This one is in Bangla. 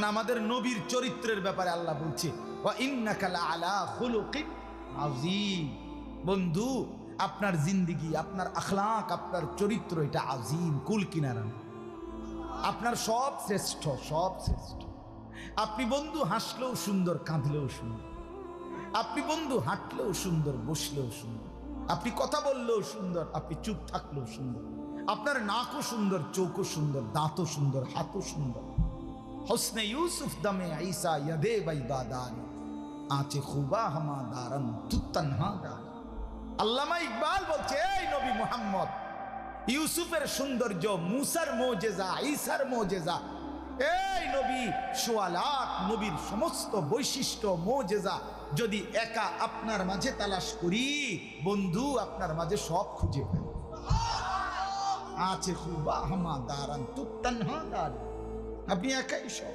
আমাদের নবীর চরিত্রের ব্যাপারে আল্লাহ বলছে ওয়া ইন্নাকা লাআলা খুলুকিন আযীম। বন্ধু, আপনার জিন্দেগি, আপনার আখলাক, আপনার চরিত্র এটা আযীম, কুল কিনারা। আপনার সব শ্রেষ্ঠ, সব শ্রেষ্ঠ। আপনি বন্ধু হাসলেও সুন্দর, কাঁদলেও সুন্দর। আপনি বন্ধু হাঁটলেও সুন্দর, বসলেও সুন্দর। আপনি কথা বললেও সুন্দর, আপনি চুপ থাকলেও সুন্দর। আপনার নাকও সুন্দর, চোখও সুন্দর, দাঁতও সুন্দর, হাতও সুন্দর। হোসনে ইউসুফ দমে ঈসা ইয়াদে বাইদাদানি আঁচে খুবা হামা দারান তুত্তানহা দার। আল্লামা ইকবাল বলছে, এই নবী মুহাম্মদ, ইউসুফের সৌন্দর্য, মুসার মোজেজা, ঈসার মোজেজা, এই নবী সোয়ালাত, নবীর সমস্ত বৈশিষ্ট্য মোজেজা যদি একা আপনার মাঝে তালাশ করি, বন্ধু আপনার মাঝে সব খুঁজে পাই। আছে খুবা হামা দারান তুত্তানহা দার, আপনি একাই সব।